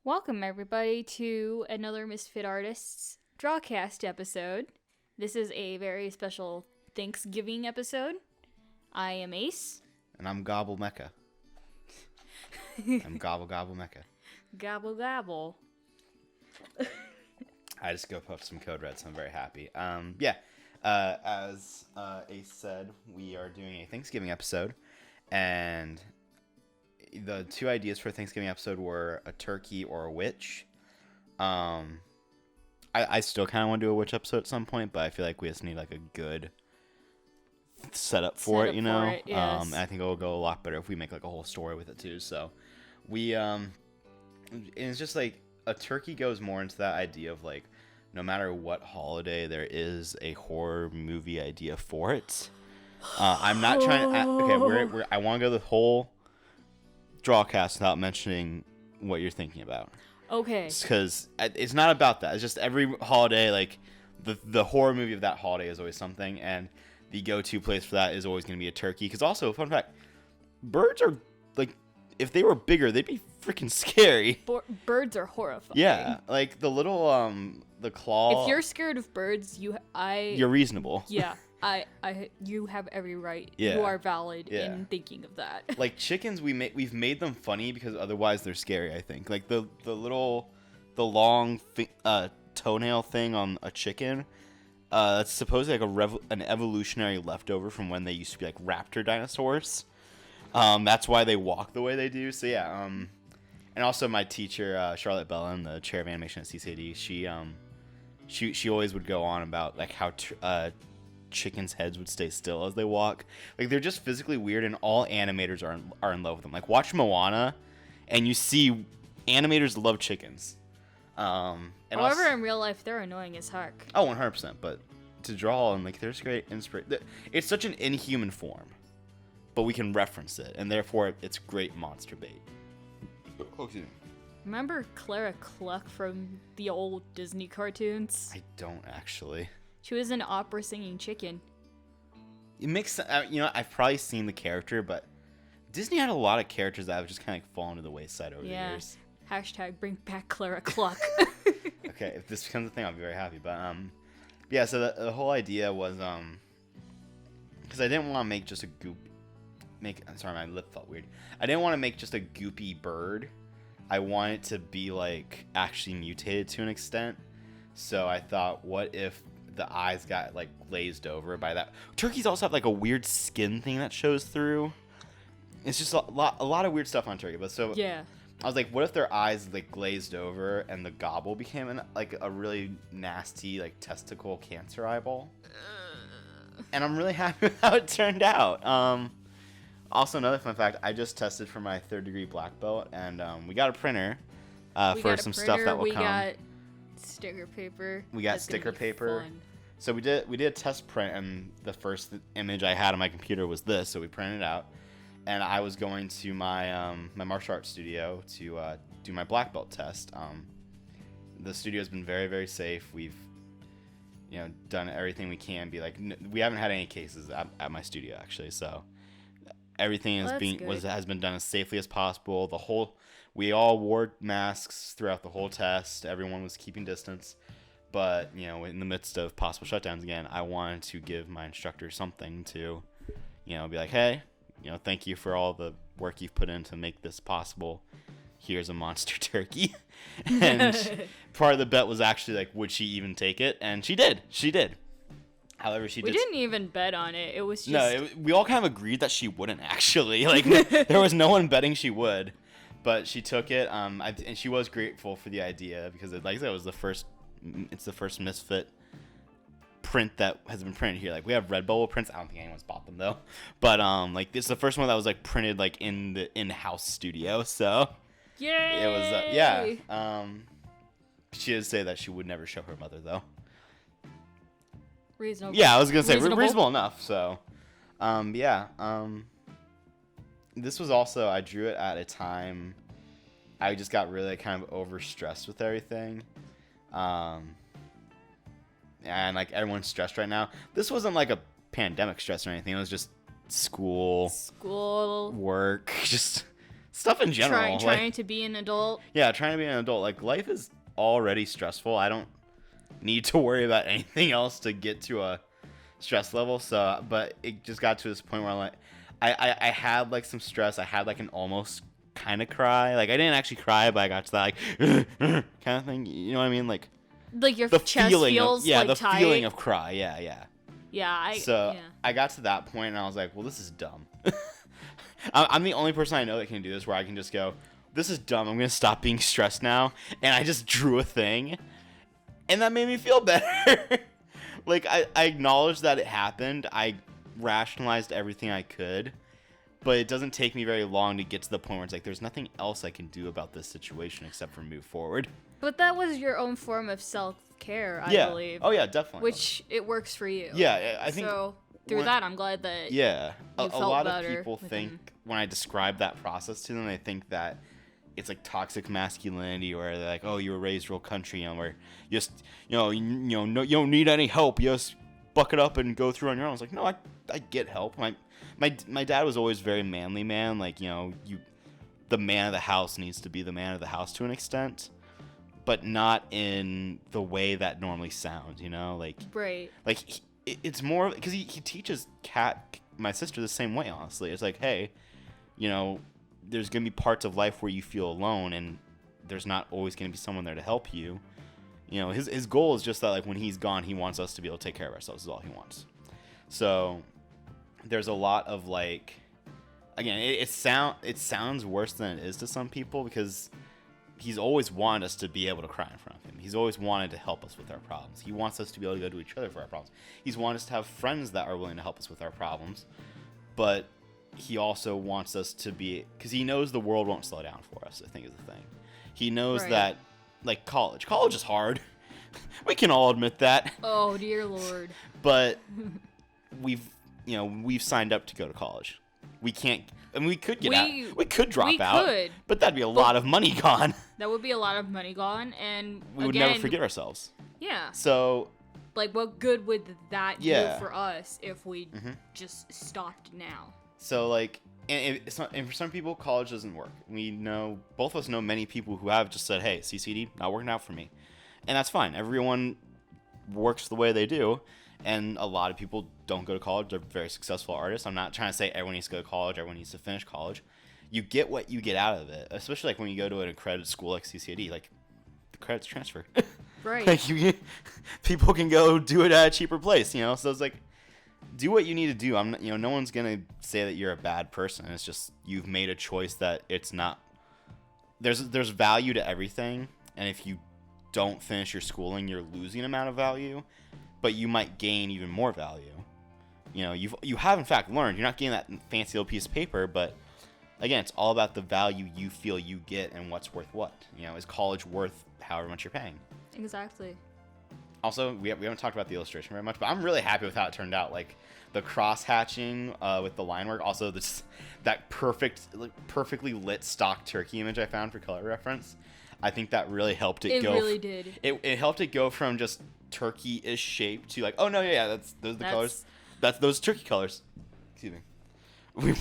Welcome, everybody, to another Misfit Artists Drawcast episode. This is a very special Thanksgiving episode. I am Ace. And I'm Gobble Mecca. I'm Gobble Gobble Mecca. Gobble gobble. I just go up some code red, so I'm very happy. As Ace said, we are doing a Thanksgiving episode, and the two ideas for a Thanksgiving episode were a turkey or a witch. I still kind of want to do a witch episode at some point, but I feel like we just need like a good setup for it, you know? Yes. I think it'll go a lot better if we make like a whole story with it too. So we and it's just like a turkey goes more into that idea of like no matter what holiday there is a horror movie idea for it. I'm not trying to okay, I want to go the whole drawcast without mentioning what you're thinking about. Okay. Because it's not about that. It's just every holiday, like the horror movie of that holiday is always something, and the go-to place for that is always going to be a turkey. Because also, fun fact, birds are like, if they were bigger, they'd be freaking scary. Birds are horrifying. Yeah, like the little the claw. If you're scared of birds, you're reasonable. Yeah. You have every right. Yeah. You are valid Yeah. in thinking of that. Like chickens, we've made them funny because otherwise they're scary. I think like the long toenail thing on a chicken. That's supposedly like an evolutionary leftover from when they used to be like raptor dinosaurs. That's why they walk the way they do. So yeah. And also my teacher Charlotte Bellin, the chair of animation at CCAD, she always would go on about like how chickens' heads would stay still as they walk. Like they're just physically weird, and all animators are in love with them. Like watch Moana, and you see animators love chickens. And However, also, in real life, they're annoying as heck. oh, 100%. But to draw and like there's great inspiration. It's such an inhuman form, but we can reference it, and therefore it's great monster bait. Oh, excuse me. Remember Clara Cluck from the old Disney cartoons? I don't actually. She was an opera singing chicken. It makes I've probably seen the character, but Disney had a lot of characters that have just kind of fallen to the wayside over the years. Hashtag bring back Clara Cluck. Okay, if this becomes a thing, I'll be very happy. But yeah. So the whole idea was because I didn't want to make just a sorry, my lip felt weird. I didn't want to make just a goopy bird. I want it to be like actually mutated to an extent. So I thought, what if the eyes got like glazed over by that? Turkeys also have like a weird skin thing that shows through. It's just a lot of weird stuff on turkey. But so Yeah. I was like, what if their eyes like glazed over and the gobble became like a really nasty like testicle cancer eyeball? And I'm really happy with how it turned out. Also, another fun fact, I just tested for my 3rd degree black belt, and we got a printer for some stuff that will come. We got sticker paper. We got That's gonna sticker be paper. fun. So we did a test print, and the first image I had on my computer was this. So we printed it out, and I was going to my my martial arts studio to do my black belt test. The studio has been very, very safe. We've done everything we can. We haven't had any cases at my studio actually. So everything has been done as safely as possible. We all wore masks throughout the whole test. Everyone was keeping distance. But, in the midst of possible shutdowns again, I wanted to give my instructor something to, be like, hey, thank you for all the work you've put in to make this possible. Here's a monster turkey. And part of the bet was actually like, would she even take it? And she did. She did. However, We didn't even bet on it. It was just... No, we all kind of agreed that she wouldn't actually. Like, there was no one betting she would. But she took it, and she was grateful for the idea because, like I said, it's the first Misfit print that has been printed here. Like, we have Redbubble prints. I don't think anyone's bought them though. But like, it's the first one that was like printed like in the in-house studio. So Yay! it was yeah. She did say that she would never show her mother though. Reasonable. Yeah, I was gonna say Reasonable. reasonable enough. So, this was also, I drew it at a time I just got really kind of overstressed with everything. And like everyone's stressed right now. This wasn't like a pandemic stress or anything. It was just school, School. work, just stuff in general. Trying to be an adult. Yeah, trying to be an adult. Like, life is already stressful. I don't need to worry about anything else to get to a stress level. So, but it just got to this point where I'm like, I had like some stress. I had like an almost kind of cry. Like, I didn't actually cry, but I got to that like kind of thing. You know what I mean? Like your the chest feeling feels of, yeah, like the tight. feeling of cry. Yeah. Yeah, I got to that point and I was like, well, this is dumb. I'm the only person I know that can do this, where I can just go, this is dumb. I'm going to stop being stressed now. And I just drew a thing. And that made me feel better. Like, I acknowledged that it happened. I rationalized everything I could. But it doesn't take me very long to get to the point where it's like, there's nothing else I can do about this situation except for move forward. But that was your own form of self-care, I believe. Oh, yeah, definitely. Which, it works for you. Yeah, I think... So, through that, I'm glad that Yeah. you A felt lot better of people think, when I describe that process to them, they think that it's like toxic masculinity, where they're like, oh, you were raised real country, where you just, no, you don't need any help. You just buck it up and go through on your own. It's like, no, I get help. My dad was always very manly man. Like, the man of the house needs to be the man of the house to an extent, but not in the way that normally sounds, like, right. Like, it's more because he teaches my sister, the same way. Honestly, it's like, hey, there's gonna be parts of life where you feel alone, and there's not always gonna be someone there to help you. His goal is just that, like, when he's gone, he wants us to be able to take care of ourselves. Is all he wants. So there's a lot of, like, again, it sounds worse than it is to some people, because he's always wanted us to be able to cry in front of him. He's always wanted to help us with our problems. He wants us to be able to go to each other for our problems. He's wanted us to have friends that are willing to help us with our problems. But he also wants us to be, because he knows the world won't slow down for us, I think is the thing. He knows that, like, college is hard. We can all admit that. Oh, dear Lord. But we've signed up to go to college. We can't, and we could get out. We could drop out. But that'd be a lot of money gone. That would be a lot of money gone, and we would never forgive ourselves. Yeah. So, like, what good would that do for us if we just stopped now? So, like, and for some people, college doesn't work. Both of us know many people who have just said, hey, CCD, not working out for me. And that's fine. Everyone works the way they do. And a lot of people don't go to college. They're very successful artists. I'm not trying to say everyone needs to go to college, everyone needs to finish college. You get what you get out of it, especially like when you go to an accredited school like CCD. Like, the credits transfer. Right. Like, people can go do it at a cheaper place, So it's like, do what you need to do. I'm not, no one's gonna say that you're a bad person. It's just you've made a choice that it's not. There's value to everything, and if you don't finish your schooling, you're losing amount of value. But you might gain even more value. You have in fact learned. You're not getting that fancy little piece of paper, but again, it's all about the value you feel you get and what's worth what. Is college worth however much you're paying? Exactly. Also, we haven't talked about the illustration very much, but I'm really happy with how it turned out. Like, the cross hatching with the line work. Also, that perfectly lit stock turkey image I found for color reference. I think that really helped it go. It really did. It helped it go from just turkey-ish shape to like, oh no, yeah, those are the colors. That's those turkey colors. Excuse me.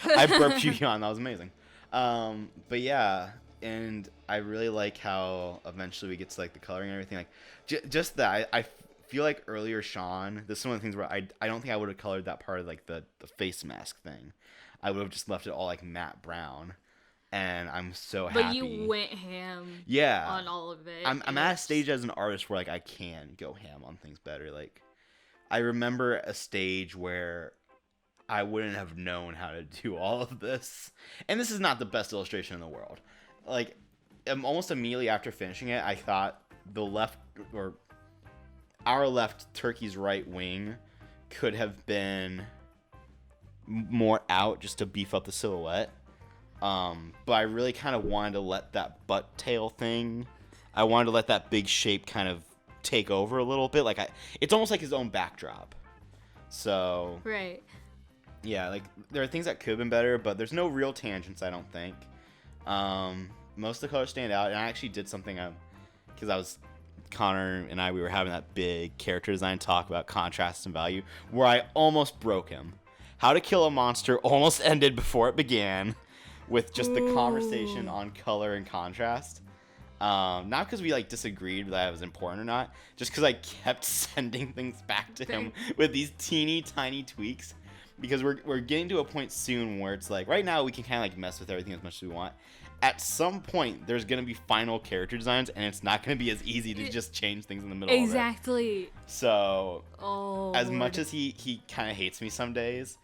I burped you on. That was amazing. But yeah, and I really like how eventually we get to like the coloring and everything. Like, just that I feel like earlier Sean. This is one of the things where I don't think I would have colored that part of like the face mask thing. I would have just left it all like matte brown. And I'm so happy. But you went ham on all of it. I'm at a stage as an artist where, like, I can go ham on things better. Like, I remember a stage where I wouldn't have known how to do all of this. And this is not the best illustration in the world. Like, almost immediately after finishing it, I thought our left turkey's right wing could have been more out just to beef up the silhouette. But I really kind of wanted to let that butt tail thing, I wanted to let that big shape kind of take over a little bit. Like, it's almost like his own backdrop. So, right. Yeah, like, there are things that could have been better, but there's no real tangents, I don't think. Most of the colors stand out, and I actually did something, because Connor and we were having that big character design talk about contrast and value, where I almost broke him. How to Kill a Monster almost ended before it began. with just the conversation Ooh. on color and contrast. Not because we like disagreed that it was important or not, just because I kept sending things back to him with these teeny tiny tweaks. Because we're getting to a point soon where it's like, right now we can kind of like mess with everything as much as we want. At some point, there's gonna be final character designs, and it's not gonna be as easy to just change things in the middle. Exactly. Of it. So, as Lord. much as he kind of hates me some days,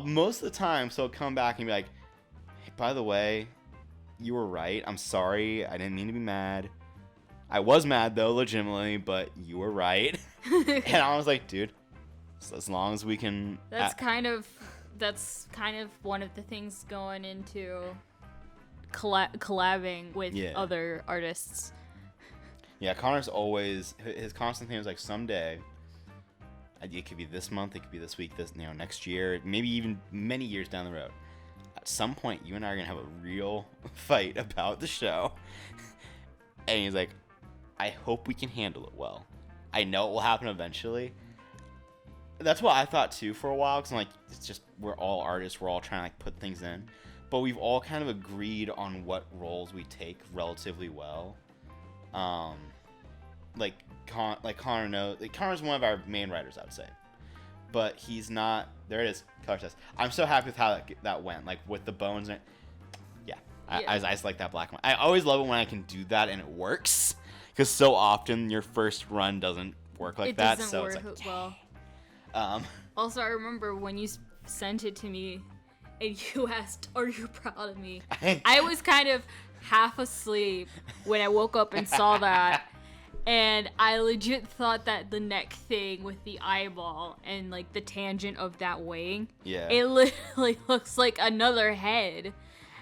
most of the time, so he'll come back and be like, hey, by the way, you were right. I'm sorry. I didn't mean to be mad. I was mad though, legitimately, but you were right. And I was like, dude, so as long as we can. That's kind of one of the things going into collabing with other artists. Yeah, Connor's always his constant thing is like someday. It could be this month, it could be this week, this next year, maybe even many years down the road. At some point, you and I are gonna have a real fight about the show. And he's like, I hope we can handle it well. I know it will happen eventually. That's what I thought too for a while, because I'm like, it's just, we're all artists, we're all trying to like put things in. But we've all kind of agreed on what roles we take relatively well. Connor knows. Connor's one of our main writers, I would say. But he's not. There it is. Color test. I'm so happy with how that went. Like with the bones. And I just like that black one. I always love it when I can do that and it works. Because so often your first run doesn't work like that. So it's like, well. Also, I remember when you sent it to me and you asked, "Are you proud of me?" I was kind of half asleep when I woke up and saw that. And I legit thought that the neck thing with the eyeball and like the tangent of that wing, it literally looks like another head.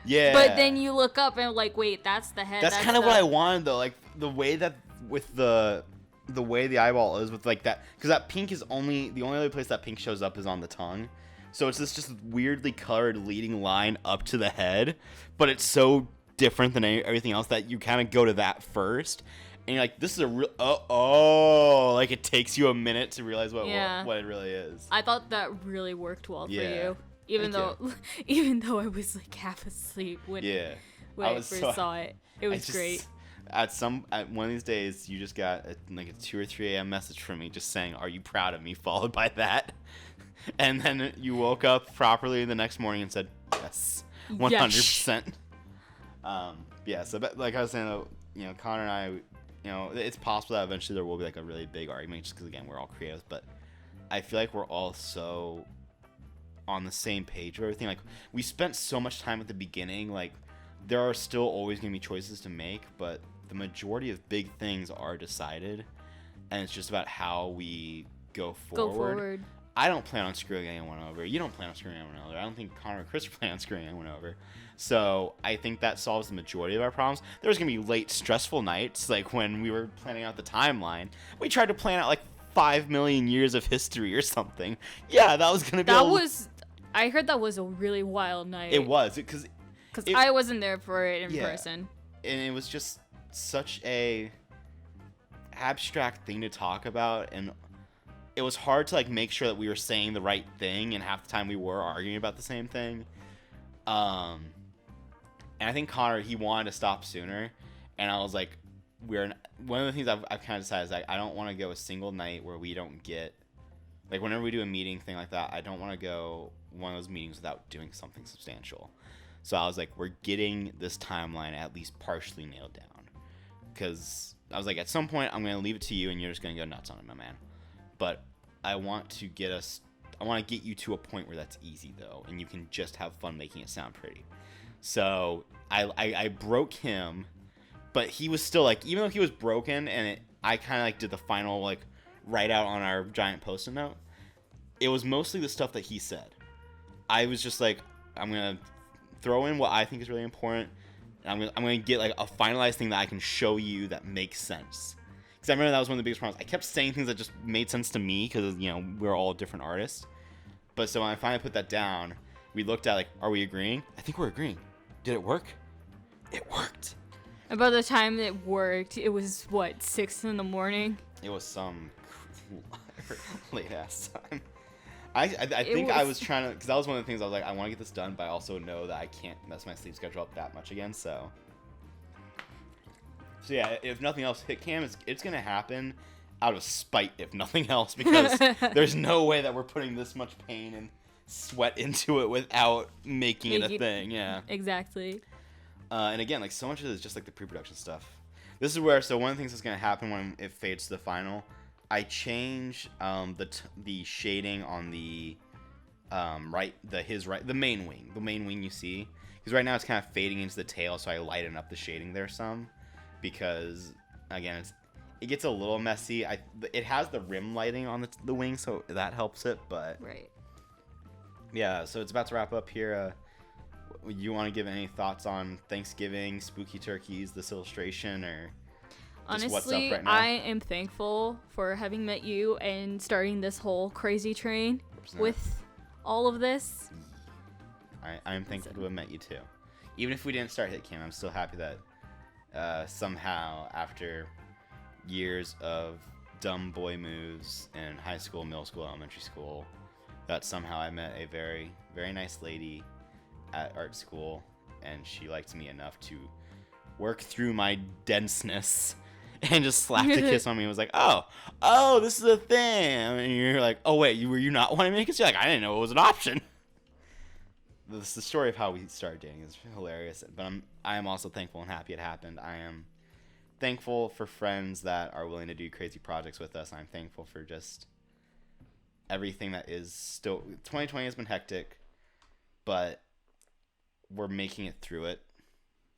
Yeah. But then you look up and like, wait, that's the head. That's kind of what I wanted though. Like the way that with the way the eyeball is with like that, because that pink is the only other place that pink shows up is on the tongue. So it's this just weirdly colored leading line up to the head, but it's so different than everything else that you kind of go to that first. And you're like, this is a real like it takes you a minute to realize what it really is. I thought that really worked well for you, even though I was like half asleep when I first saw it. It was great. At one of these days, you just got a 2 or 3 a.m. message from me just saying, "Are you proud of me?" Followed by that, and then you woke up properly the next morning and said, "Yes, 100%." So like I was saying, Connor and I. It's possible that eventually there will be like a really big argument just because, again, we're all creatives, but I feel like we're all so on the same page with everything. Like, we spent so much time at the beginning. Like, there are still always going to be choices to make, but the majority of big things are decided, and it's just about how we go forward. I don't plan on screwing anyone over. You don't plan on screwing anyone over. I don't think Connor or Chris plan on screwing anyone over. So I think that solves the majority of our problems. There's going to be late, stressful nights, like when we were planning out the timeline. We tried to plan out like 5 million years of history or something. Yeah, that was going to be I heard that was a really wild night. It was, because I wasn't there for it in person. And it was just such a abstract thing to talk about, and it was hard to like make sure that we were saying the right thing, and half the time we were arguing about the same thing. And I think Connor, he wanted to stop sooner, and I was like, one of the things I've kind of decided is like, I don't want to go a single night where we don't get, like, whenever we do a meeting thing like that, I don't want to go one of those meetings without doing something substantial. So I was like, we're getting this timeline at least partially nailed down, because I was like, at some point I'm going to leave it to you and you're just going to go nuts on it, my man. But I want to get you to a point where that's easy though, and you can just have fun making it sound pretty. So I broke him, but he was still like, even though he was broken, and I kind of like did the final like write out on our giant post-it note, it was mostly the stuff that he said. I was just like, I'm gonna throw in what I think is really important, and I'm gonna get like a finalized thing that I can show you that makes sense. Because I remember that was one of the biggest problems. I kept saying things that just made sense to me because we're all different artists. But so when I finally put that down, we looked at like, are we agreeing? I think we're agreeing. Did it work? It worked. And by the time it worked, it was, 6 in the morning? It was some late-ass time. I think I was trying to, because that was one of the things I was like, I want to get this done, but I also know that I can't mess my sleep schedule up that much again. So yeah, if nothing else, hit cam it's gonna happen out of spite, if nothing else, because there's no way that we're putting this much pain and sweat into it without making it a thing. Yeah, exactly. And again, like so much of it is just like the pre-production stuff. This is where, so one of the things that's gonna happen when it fades to the final, I change the shading on the the main wing you see, because right now it's kind of fading into the tail, so I lighten up the shading there some, because again it gets a little messy. It has the rim lighting on the wing, so that helps it, but right. Yeah, so it's about to wrap up here. You want to give any thoughts on Thanksgiving, spooky turkeys, this illustration, or honestly, what's up right now? I am thankful for having met you and starting this whole crazy train 100%. With all of this. I am thankful to have met you too. Even if we didn't start HitCam, I'm still happy that somehow, after years of dumb boy moves in high school, middle school, elementary school, that somehow I met a very, very nice lady at art school, and she liked me enough to work through my denseness and just slapped a kiss on me and was like, oh, this is a thing. And you're like, oh, wait, were you not wanting to make it? You're like, I didn't know it was an option. The story of how we started dating is hilarious, but I am also thankful and happy it happened. I am thankful for friends that are willing to do crazy projects with us. I'm thankful for just everything that is still. 2020 has been hectic, but we're making it through it.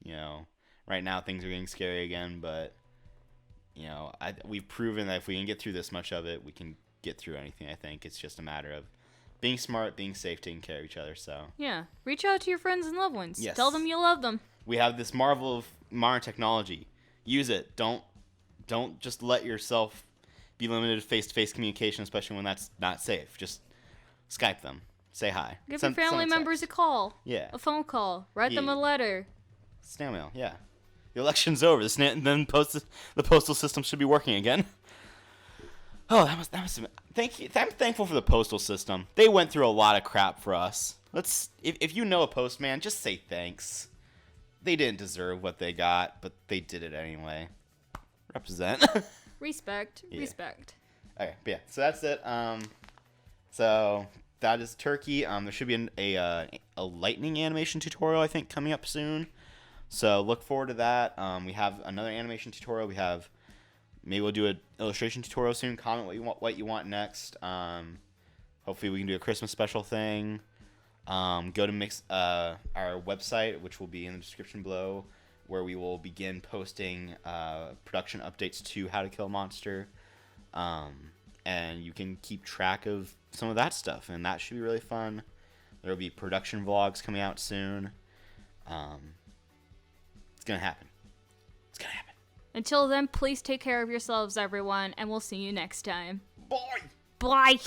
You know, right now things are getting scary again, but you know, we've proven that if we can get through this much of it, we can get through anything. I think it's just a matter of being smart, being safe, taking care of each other. So yeah, reach out to your friends and loved ones. Yes. Tell them you love them. We have this marvel of modern technology. Use it. Don't just let yourself be limited to face-to-face communication, especially when that's not safe. Just Skype them. Say hi. Give your family members a call. Yeah. A phone call. Write them a letter. Snail mail. Yeah. The election's over. Then the postal system should be working again. Oh, that must have been. Thank you. I'm thankful for the postal system. They went through a lot of crap for us. If you know a postman, just say thanks. They didn't deserve what they got, but they did it anyway. Represent. Respect. Yeah. Respect. Okay, but yeah. So that's it. So that is Turkey. There should be a lightning animation tutorial, I think, coming up soon. So look forward to that. We have another animation tutorial. Maybe we'll do an illustration tutorial soon. Comment what you want next. Hopefully we can do a Christmas special thing. Go to our website, which will be in the description below, where we will begin posting production updates to How to Kill a Monster. And you can keep track of some of that stuff, and that should be really fun. There will be production vlogs coming out soon. It's going to happen. It's going to happen. Until then, please take care of yourselves, everyone, and we'll see you next time. Bye! Bye!